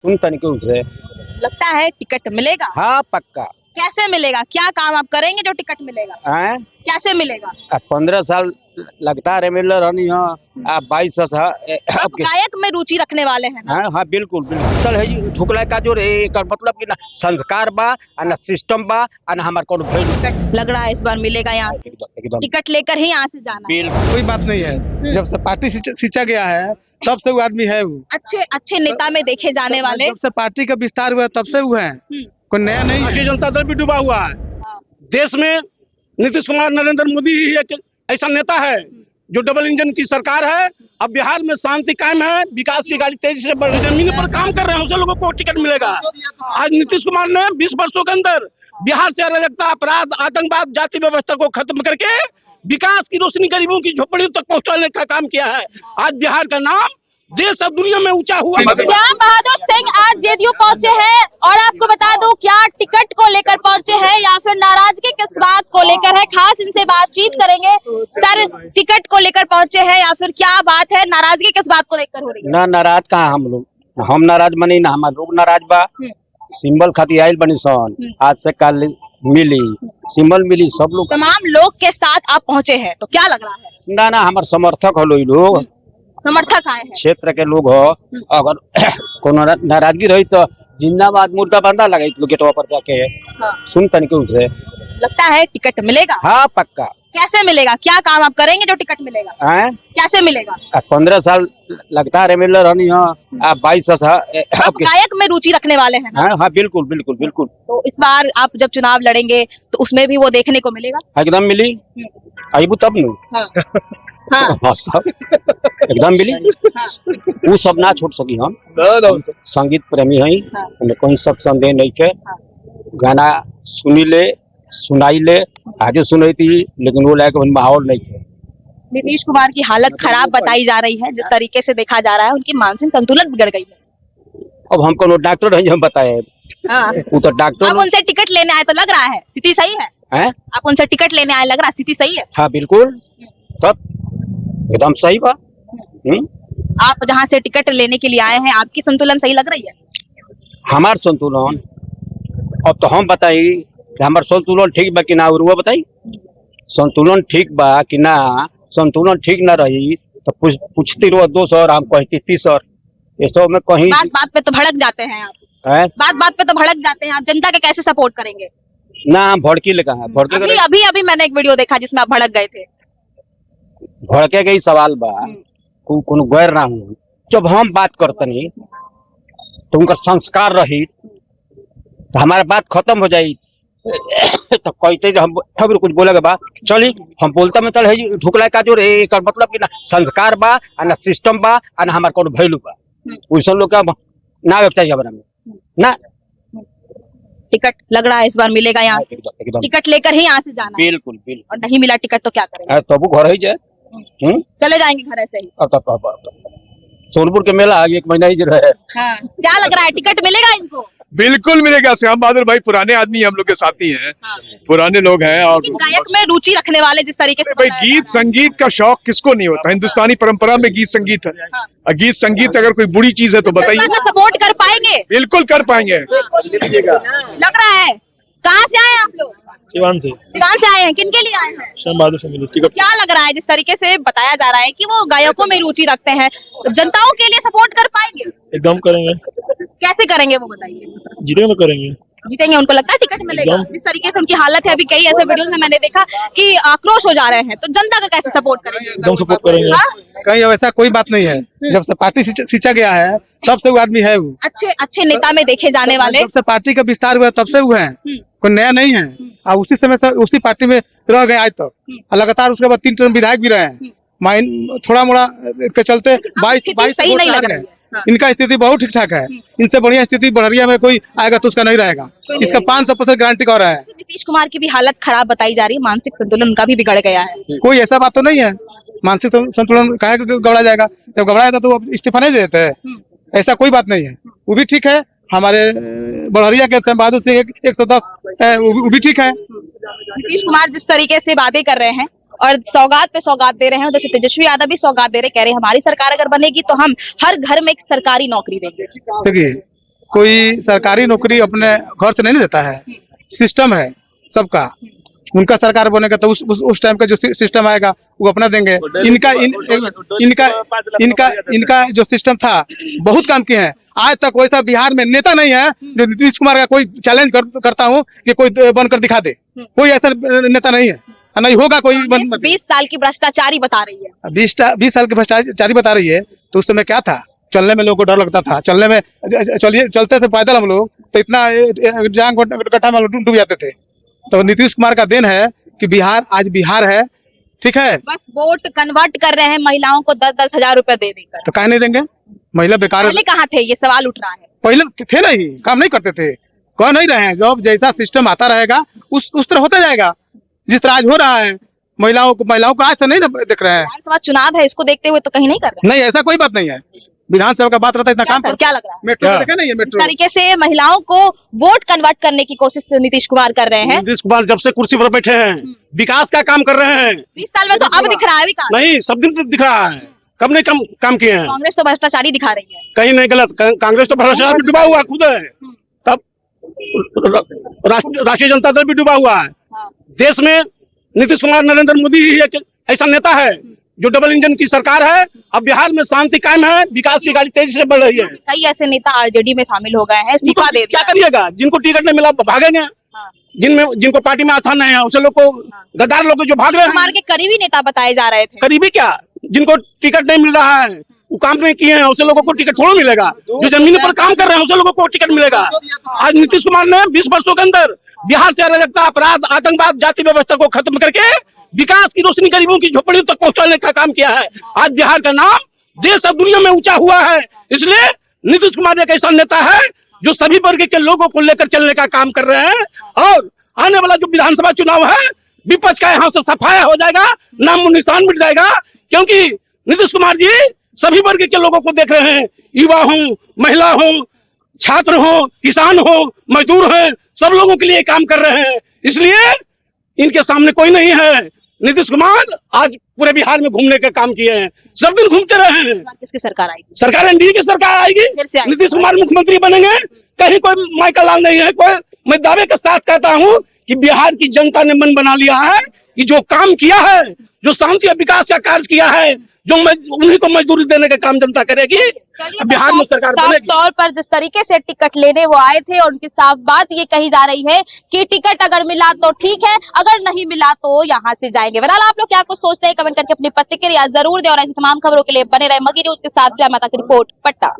सुन तनिक से लगता है टिकट मिलेगा। हाँ पक्का। कैसे मिलेगा? क्या काम आप करेंगे जो टिकट मिलेगा? हैं? कैसे मिलेगा? 15 साल लगता है मिल रही हाँ 22 आप गायक में रुचि रखने वाले हैं ना? हाँ हाँ बिल्कुल बिल्कुल चल है झुकला का जो रे एकर मतलब कि ना संस्कार बा आ ना सिस्टम बा आ ना हमार कोनो वैल्यू टिकट लग रहा है इस बार मिलेगा यहाँ से। एकदम टिकट लेकर ही यहाँ से जाना है। बिल्कुल कोई बात नहीं है। जब से पार्टी सींचा गया है तब से वो आदमी है। वो अच्छे अच्छे नेता में देखे जाने वाले। जब से पार्टी का विस्तार हुआ तब से वो है, कोई नया नहीं है। राष्ट्रीय जनता दल भी डूबा हुआ है। हाँ। देश में नीतीश कुमार नरेंद्र मोदी ही एक ऐसा नेता है जो डबल इंजन की सरकार है। अब बिहार में शांति कायम है, विकास की गाड़ी तेजी से बढ़ रही है, जमीन पर काम कर रहे हैं, उसे लोगों को टिकट मिलेगा। आज नीतीश कुमार ने 20 वर्षों के अंदर बिहार से अराजकता, अपराध, आतंकवाद, जाति व्यवस्था को खत्म करके विकास की रोशनी गरीबों की झोपड़ियों तक पहुंचाने का काम किया है। आज बिहार का नाम देश और दुनिया में ऊंचा हुआ। श्याम बहादुर सिंह आज जेडीयू पहुंचे हैं और आपको बता दूं क्या टिकट को लेकर पहुंचे हैं या फिर नाराजगी किस बात को लेकर है, खास इनसे बातचीत करेंगे। सर, टिकट को लेकर पहुंचे हैं या फिर क्या बात है, नाराजगी किस बात को लेकर हो रही है? ना नाराज कहाँ हम लोग, हम नाराज बनी ना हमारे लोग नाराज बा। सिंबल खातिर आयल बनी सन, आज से कल मिली सिंबल मिली सब लोग तमाम लोग के साथ आप पहुंचे हैं तो क्या लग रहा है? ना ना हमारे समर्थक हो लोग, समर्थक आए हैं। क्षेत्र के लोग हो। अगर कोनो नाराजगी रही तो जिंदाबाद मुर्दा बंदा लगे गेटवा पर जाके हाँ। सुन तनिक से लगता है टिकट मिलेगा। हाँ पक्का। कैसे मिलेगा? क्या काम आप करेंगे जो टिकट मिलेगा? हैं? कैसे मिलेगा? 15 साल लगता है मिल रही हाँ 22 आप गायक में रुचि रखने वाले हैं ना? हाँ हाँ बिल्कुल बिल्कुल बिल्कुल। तो इस बार आप जब चुनाव लड़ेंगे तो उसमें भी वो देखने को मिलेगा। एकदम मिली अबू तब नु हाँ। हाँ। हाँ, सब एकदम मिली। हाँ। वो सब ना छोड़ सकी हम संगीत प्रेमी हई। हाँ। कोई सब संदेह नहीं के हाँ। गाना सुनी ले सुनाई ले आगे सुनाई थी लेकिन वो लायक माहौल नहीं है। नीतीश कुमार की हालत खराब बताई जा रही है, जिस तरीके से देखा जा रहा है उनकी मानसिक संतुलन बिगड़ गई है। अब हम कोनो डॉक्टर नहीं हम बताए। हाँ। वो तो डॉक्टर आप उनसे टिकट लेने आए तो लग रहा है स्थिति सही है? हैं? आप उनसे टिकट लेने आए, लग रहा है स्थिति सही है? हाँ बिल्कुल तब एकदम सही बा। आप जहाँ से टिकट लेने के लिए आए हैं आपकी संतुलन सही लग रही है? हमार संतुलन अब तो हम बताई कि हमार संतुलन ठीक बा कि ना, और वो बताई संतुलन ठीक बा कि ना। संतुलन ठीक ना रही तो पूछती रहो 200 और हम कहती 30 और ये सब में कहीं बात बात पे तो भड़क जाते हैं आप। है? बात बात पे तो भड़क जाते हैं आप, जनता के कैसे सपोर्ट करेंगे? ना हम भड़की ले कहा भड़के अभी अभी अभी मैंने एक वीडियो देखा जिसमें आप भड़क गए थे। भड़के के ही सवाल बा कोनो गैर ना हो। जब हम बात करतनी तो उनका संस्कार रही तो हमारा बात खत्म हो जाई। तो कहते हम खबर कुछ बोलेगा बा चली हम बोलता में चल है झुकला का जो रे एकर मतलब कि ना संस्कार बा आ ना सिस्टम बा आ ना हमार कोनो वैल्यू बा। वैसा लोग का ना व्यक्ति चाहिए हमरा में ना। टिकट लग रहा है इस बार मिलेगा यहाँ से। एकदम टिकट लेकर ही यहाँ से जाना है। बिल्कुल बिल्कुल। और नहीं मिला टिकट तो क्या करेंगे? तबु घर ही जाए चले जाएंगे घर ऐसे ही। अब सोनपुर के मेला आगे 1 महीना ही रहे। हाँ। क्या लग रहा है टिकट मिलेगा इनको? बिल्कुल मिलेगा। श्याम बहादुर भाई पुराने आदमी हम लोग के साथी हैं। हाँ। पुराने लोग हैं और गायक में रुचि रखने वाले जिस तरीके से भाई बताया गीत जा रहा संगीत का शौक किसको नहीं होता। हिंदुस्तानी परंपरा में गीत संगीत है। हाँ। और गीत संगीत अगर कोई बुरी चीज है तो है। बताइए। जनता का सपोर्ट कर पाएंगे? बिल्कुल कर पाएंगे। लग रहा है। कहाँ से आए हैं आप लोग? सिवान से आए हैं, किन के लिए आए हैं? श्याम बहादुर से मिली टिकट। क्या लग रहा है जिस तरीके से बताया जा रहा है कि वो गायकों में रुचि रखते हैं, तो जनताओं के लिए सपोर्ट कर पाएंगे? एकदम करेंगे। कैसे करेंगे वो बताइए? जीतेंगे तो करेंगे। जीतेंगे? उनको लगता है टिकट मिलेगा? एकदम। जिस तरीके से उनकी हालत है, अभी कई ऐसे वीडियोस में मैंने देखा कि आक्रोश हो जा रहे हैं, तो जनता का कैसे सपोर्ट करेंगे? एकदम सपोर्ट करेंगे। हाँ? कहीं ऐसा कोई बात नहीं है। जब से पार्टी सींचा गया है तब से वो आदमी है। वो अच्छे अच्छे नेता में देखे जाने वाले। जब से पार्टी का विस्तार हुआ तब से वो है, कोई नया नहीं है। और उसी समय से उसी पार्टी में रह गए आज तक। लगातार उसके बाद 3 टर्म विधायक भी रहे हैं। माइन थोड़ा मोड़ा के चलते 22 सही नहीं लग रही है। हाँ। इनका स्थिति बहुत ठीक ठाक है। इनसे बढ़िया स्थिति बड़हरिया में कोई आएगा तो उसका नहीं रहेगा। इसका 500% गारंटी कर रहा है। नीतीश कुमार की भी हालत खराब बताई जा रही है, मानसिक संतुलन उनका भी बिगड़ गया है। कोई ऐसा बात तो नहीं है। मानसिक संतुलन काहे गबड़ा जाएगा? जब गबड़ाया था तो वो इस्तीफा नहीं देते हैं। ऐसा कोई बात नहीं है। वो भी ठीक है। हमारे बड़हरिया के श्याम बहादुर सिंह 110 वो भी ठीक है। नीतीश कुमार जिस तरीके से बातें कर रहे हैं और सौगात पे सौगात दे रहे हैं, जैसे तेजस्वी यादव भी सौगात दे रहे, कह रहे हमारी सरकार अगर बनेगी तो हम हर घर में एक सरकारी नौकरी देंगे। देखिए कोई सरकारी नौकरी अपने घर से नहीं देता है, सिस्टम है सबका। उनका सरकार बनेगा तो उस टाइम का जो सिस्टम आएगा वो अपना देंगे। इनका जो सिस्टम था बहुत काम किए हैं। आज तक वैसा बिहार में नेता नहीं है जो नीतीश कुमार का कोई चैलेंज करता हूँ कि कोई बनकर दिखा दे। कोई ऐसा नेता नहीं है, नहीं होगा कोई। 20 साल की भ्रष्टाचारी बता रही है। 20 साल की भ्रष्टाचारी बता रही है। तो उस समय क्या था, चलने में लोगों को डर लगता था। चलने में चलते थे पैदल हम लोग तो इतना जांग गड्ढा में डूब जाते थे। तो नीतीश कुमार का देन है कि बिहार आज बिहार है, ठीक है। बस वोट कन्वर्ट कर रहे हैं महिलाओं को 10-10 हजार रुपए दे देकर। तो काहे नहीं देंगे? महिला बेकार पहले कहाँ थे, ये सवाल उठ रहा है। पहले थे नहीं, काम नहीं करते थे, कह नहीं रहे हैं। जब जैसा सिस्टम आता रहेगा उस तरह होता जाएगा। जिस तरह आज हो रहा है महिलाओं को आज से नहीं देख रहे हैं। विधानसभा चुनाव है, इसको देखते हुए तो कहीं नहीं कर रहे। नहीं, ऐसा कोई बात नहीं है। विधानसभा का बात रहता है, इतना काम सर, क्या लग रहा है? मेट्रो देखा नहीं है? इस मेट्रो तरीके से महिलाओं को वोट कन्वर्ट करने की कोशिश नीतीश कुमार कर रहे हैं। नीतीश कुमार जब से कुर्सी पर बैठे हैं विकास का काम कर रहे हैं। 20 साल में तो अब दिख रहा है विकास। नहीं, सब दिन से दिख रहा है। कब नहीं काम किए हैं? कांग्रेस तो भ्रष्टाचारी दिखा रही है। कहीं नहीं गलत। कांग्रेस तो भ्रष्टाचार में डूबा हुआ खुद है। तब राष्ट्रीय जनता दल भी डूबा हुआ है। देश में नीतीश कुमार नरेंद्र मोदी ही एक ऐसा नेता है जो डबल इंजन की सरकार है। अब बिहार में शांति कायम है, विकास की गाड़ी तेजी से बढ़ रही है। कई ऐसे नेता आरजेडी में शामिल हो गए हैं, इस्तीफा दे क्या दिया। करिएगा? जिनको टिकट नहीं मिला भागेंगे। जिनको पार्टी में आसान नहीं है उसे लोग को, गद्दार लोग जो भाग रहे हैं। कुमार के करीबी नेता बताए जा रहे थे। करीबी क्या, जिनको टिकट नहीं मिल रहा है, वो काम नहीं किए हैं, उसे लोगों को टिकट थोड़ा मिलेगा। जो जमीन पर काम कर रहे हैं उसे लोगों को टिकट मिलेगा। आज नीतीश कुमार ने 20 वर्षों के अंदर बिहार से अराजकता, अपराध, आतंकवाद, जाति व्यवस्था को खत्म करके विकास की रोशनी गरीबों की झोपड़ियों तक पहुंचाने का काम किया है। आज बिहार का नाम देश और दुनिया में ऊंचा हुआ है। इसलिए नीतीश कुमार एक ऐसा नेता है जो सभी वर्ग के लोगों को लेकर चलने का काम कर रहे हैं। और आने वाला जो विधानसभा चुनाव है, विपक्ष का यहाँ से सफाया हो जाएगा, नाम निशान मिट जाएगा। क्योंकि नीतीश कुमार जी सभी वर्ग के लोगों को देख रहे हैं। युवा हो, महिला हो, छात्र हो, किसान हो, मजदूर हैं, सब लोगों के लिए काम कर रहे हैं। इसलिए इनके सामने कोई नहीं है। नीतीश कुमार आज पूरे बिहार में घूमने का काम किए हैं, सब दिन घूमते रहे हैं। किसकी सरकार आएगी? सरकार एनडीए की सरकार आएगी, नीतीश कुमार मुख्यमंत्री बनेंगे। कहीं कोई माइकल लाल नहीं है कोई। मैं दावे के साथ कहता हूं कि बिहार की जनता ने मन बना लिया है कि जो काम किया है, जो शांति और विकास का कार्य किया है, जो उन्हीं को मजदूरी देने का काम जनता करेगी। बिहार में सरकार साफ तौर पर जिस तरीके से टिकट लेने वो आए थे और उनकी साफ बात ये कही जा रही है कि टिकट अगर मिला तो ठीक है, अगर नहीं मिला तो यहाँ से जाएंगे। बहरहाल आप लोग क्या कुछ सोचते हैं, कमेंट करके अपनी प्रतिक्रिया जरूर दें। और ऐसी तमाम खबरों के लिए बने रहे मगी न्यूज के साथ। जय माता की रिपोर्ट, पटना।